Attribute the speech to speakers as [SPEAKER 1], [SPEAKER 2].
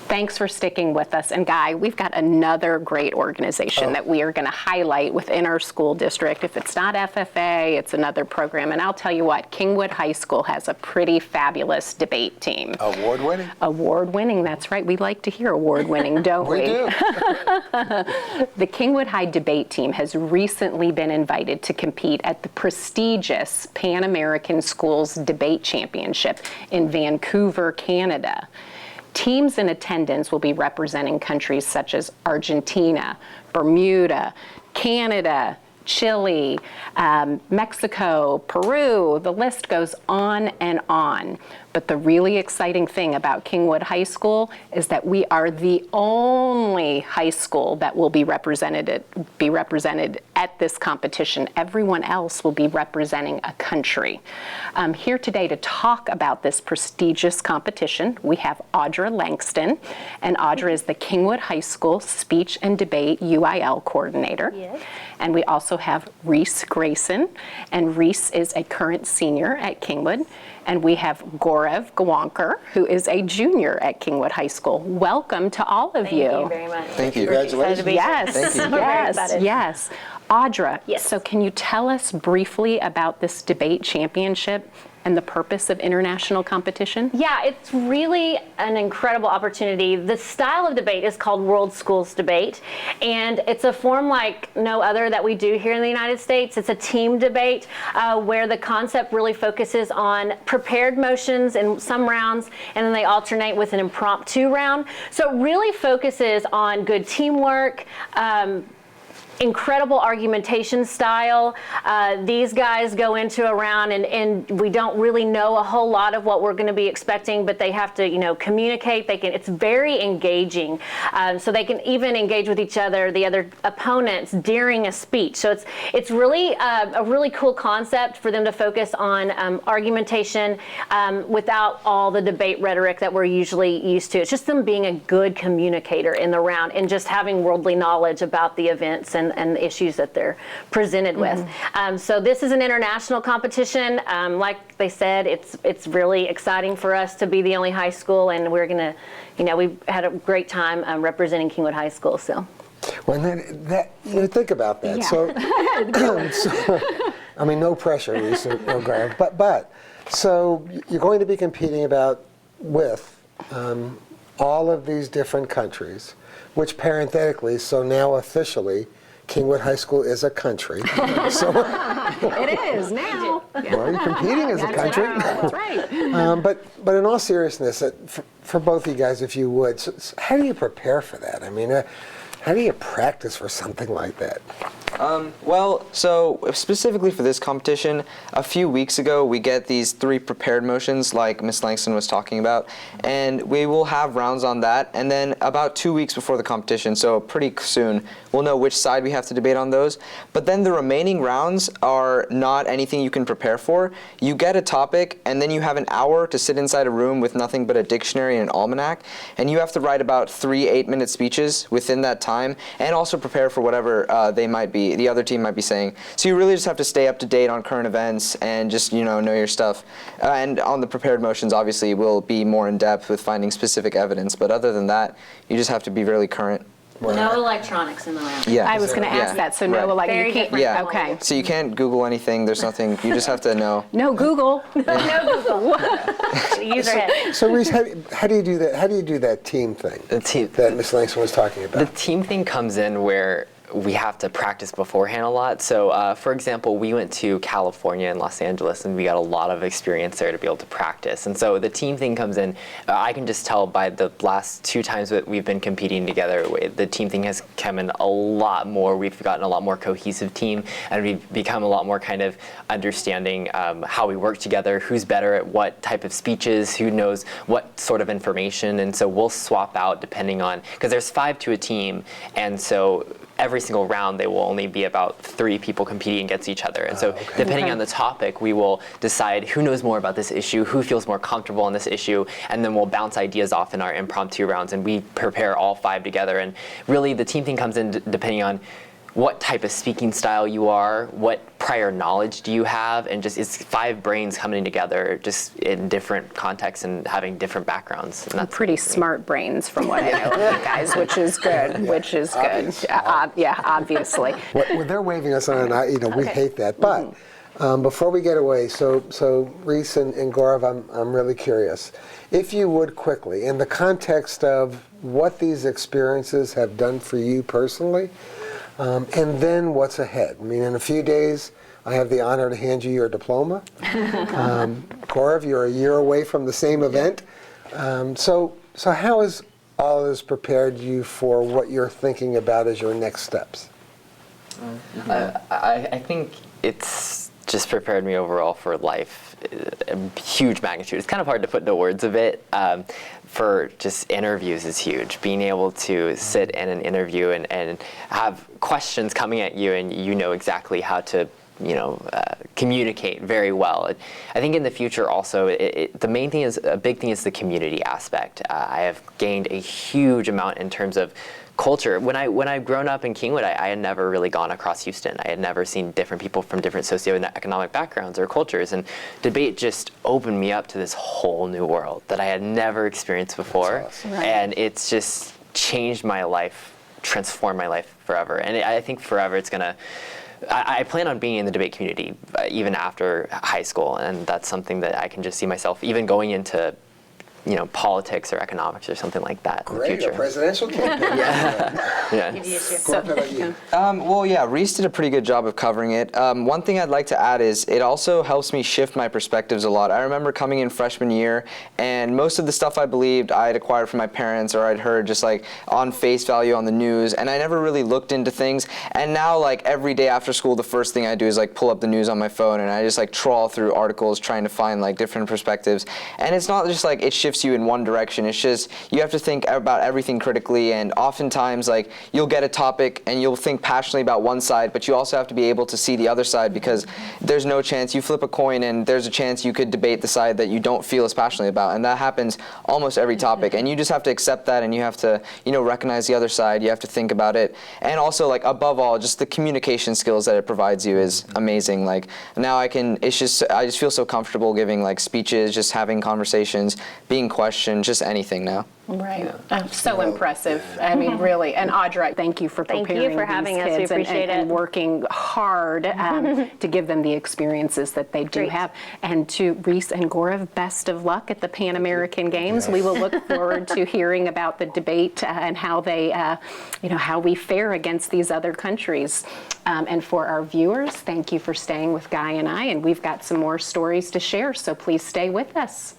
[SPEAKER 1] Thanks for sticking with us. And Guy, we've got another great organization that we are going to highlight within our school district. If it's not FFA, it's another program. And I'll tell you what, Kingwood High School has a pretty fabulous debate team.
[SPEAKER 2] Award-winning?
[SPEAKER 1] Award-winning, that's right. We like to hear award-winning, don't we?
[SPEAKER 2] We do.
[SPEAKER 1] The Kingwood High debate team has recently been invited to compete at the prestigious Pan American Schools Debate Championship in Vancouver, Canada. Teams in attendance will be representing countries such as Argentina, Bermuda, Canada, Chile, Mexico, Peru. The list goes on and on. But the really exciting thing about Kingwood High School is that we are the only high school that will be represented at this competition. Everyone else will be representing a country. Here today to talk about this prestigious competition, we have Audra Langston, and Audra is the Kingwood High School Speech and Debate UIL Coordinator.
[SPEAKER 3] Yes.
[SPEAKER 1] And we also have Reese Grayson, and Reese is a current senior at Kingwood. And we have Gaurav Gawankar, who is a junior at Kingwood High School. Welcome to all of you.
[SPEAKER 3] Thank you very much.
[SPEAKER 2] Thank you.
[SPEAKER 3] Congratulations.
[SPEAKER 1] Yes,
[SPEAKER 2] Thank you.
[SPEAKER 1] yes. Audra,
[SPEAKER 3] Yes.
[SPEAKER 1] so can you tell us briefly about this debate championship and the purpose of international competition?
[SPEAKER 3] Yeah, it's really an incredible opportunity. The style of debate is called World Schools Debate, and it's a form like no other that we do here in the United States. It's a team debate where the concept really focuses on prepared motions in some rounds, and then they alternate with an impromptu round. So it really focuses on good teamwork, incredible argumentation style. These guys go into a round and we don't really know a whole lot of what we're going to be expecting, but they have to, communicate. It's very engaging. So they can even engage with each other, the other opponents, during a speech. So it's really a really cool concept for them to focus on argumentation without all the debate rhetoric that we're usually used to. It's just them being a good communicator in the round and just having worldly knowledge about the events and the issues that they're presented with. So this is an international competition. Like they said, it's really exciting for us to be the only high school, and we're gonna, we've had a great time representing Kingwood High School. So.
[SPEAKER 2] Well, think about that.
[SPEAKER 1] Yeah.
[SPEAKER 2] So, I mean, no pressure, Reese or Gaurav, but so you're going to be competing with all of these different countries, which parenthetically, so now officially, Kingwood High School is a country. So,
[SPEAKER 1] It is now.
[SPEAKER 2] well, you're competing as a country.
[SPEAKER 1] That's right.
[SPEAKER 2] But in all seriousness, for both of you guys, if you would, so how do you prepare for that? I mean, how do you practice for something like that?
[SPEAKER 4] Well, so specifically for this competition, a few weeks ago we get these 3 prepared motions like Miss Langston was talking about, and we will have rounds on that, and then about 2 weeks before the competition, so pretty soon, we'll know which side we have to debate on those. But then the remaining rounds are not anything you can prepare for. You get a topic, and then you have an hour to sit inside a room with nothing but a dictionary and an almanac, and you have to write about 3 8-minute speeches within that time, and also prepare for whatever the other team might be saying. So you really just have to stay up to date on current events and just know your stuff. And on the prepared motions, obviously, we'll be more in depth with finding specific evidence. But other than that, you just have to be really current.
[SPEAKER 3] No electronics in the round.
[SPEAKER 4] Yeah.
[SPEAKER 1] I was going to ask that. So no,
[SPEAKER 4] Right.
[SPEAKER 1] like
[SPEAKER 3] Very
[SPEAKER 1] you can't.
[SPEAKER 3] different.
[SPEAKER 4] Yeah.
[SPEAKER 1] Okay.
[SPEAKER 4] So you can't Google anything. There's nothing. You just have to know.
[SPEAKER 1] No Google.
[SPEAKER 3] No Google. Use our head.
[SPEAKER 2] So Reese, how do you do that? How do you do that team thing that Miss Langston was talking about?
[SPEAKER 5] The team thing comes in where we have to practice beforehand a lot. So for example, we went to California and Los Angeles, and we got a lot of experience there to be able to practice. And so the team thing comes in. I can just tell by the last 2 times that we've been competing together, the team thing has come in a lot more. We've gotten a lot more cohesive team, and we've become a lot more kind of understanding how we work together, who's better at what type of speeches, who knows what sort of information. And so we'll swap out depending on, because there's 5 to a team, and so every single round, they will only be about 3 people competing against each other. And so depending on the topic, we will decide who knows more about this issue, who feels more comfortable on this issue, and then we'll bounce ideas off in our impromptu rounds, and we prepare all 5 together. And really, the team thing comes in depending on what type of speaking style you are, what prior knowledge do you have, and just it's 5 brains coming together just in different contexts and having different backgrounds. And that's
[SPEAKER 1] Pretty smart brains from what I know of you guys, which is good, which is good. Yeah, obviously.
[SPEAKER 2] Well, they're waving us on, and we hate that. But before we get away, so Reese and Gaurav, I'm really curious. If you would quickly, in the context of what these experiences have done for you personally, and then what's ahead. I mean, in a few days, I have the honor to hand you your diploma. Gaurav, you're a year away from the same event. So how has all this prepared you for what you're thinking about as your next steps?
[SPEAKER 5] I think it's just prepared me overall for life, huge magnitude. It's kind of hard to put into words of it. For just interviews is huge. Being able to sit in an interview and have questions coming at you, and you know exactly how to communicate very well. I think in the future also, the main thing is, a big thing is the community aspect. I have gained a huge amount in terms of culture. When I've grown up in Kingwood, I had never really gone across Houston. I had never seen different people from different socioeconomic backgrounds or cultures, and debate just opened me up to this whole new world that I had never experienced before.
[SPEAKER 2] Awesome.
[SPEAKER 1] Right.
[SPEAKER 5] And it's just changed my life, transformed my life forever. And I think forever it's gonna, I plan on being in the debate community even after high school, and that's something that I can just see myself even going into politics or economics or something like that in the
[SPEAKER 2] Great,
[SPEAKER 5] future.
[SPEAKER 2] a presidential campaign.
[SPEAKER 5] Yeah.
[SPEAKER 2] Gaurav, how about you?
[SPEAKER 4] Well, yeah, Reese did a pretty good job of covering it. One thing I'd like to add is it also helps me shift my perspectives a lot. I remember coming in freshman year, and most of the stuff I believed I'd acquired from my parents or I'd heard just like on face value on the news, and I never really looked into things. And now, like every day after school, the first thing I do is like pull up the news on my phone, and I just like trawl through articles trying to find like different perspectives. And it's not just like it shifts you in one direction. It's just you have to think about everything critically, and oftentimes like you'll get a topic and you'll think passionately about one side, but you also have to be able to see the other side, because there's no chance you flip a coin and there's a chance you could debate the side that you don't feel as passionately about, and that happens almost every topic. And you just have to accept that, and you have to recognize the other side. You have to think about it, and also like above all, just the communication skills that it provides you is amazing. Like now I just feel so comfortable giving like speeches, just having conversations, being questioned, just anything now.
[SPEAKER 1] Right. So impressive. I mean, really. And Audra, thank you for preparing
[SPEAKER 3] for having
[SPEAKER 1] these
[SPEAKER 3] us. We
[SPEAKER 1] kids
[SPEAKER 3] appreciate
[SPEAKER 1] and
[SPEAKER 3] it.
[SPEAKER 1] working hard to give them the experiences that they do
[SPEAKER 3] Great.
[SPEAKER 1] have. And to Reese and Gaurav, best of luck at the Pan American Games. We will look forward to hearing about the debate and how they, how we fare against these other countries. And for our viewers, thank you for staying with Guy and I. And we've got some more stories to share, so please stay with us.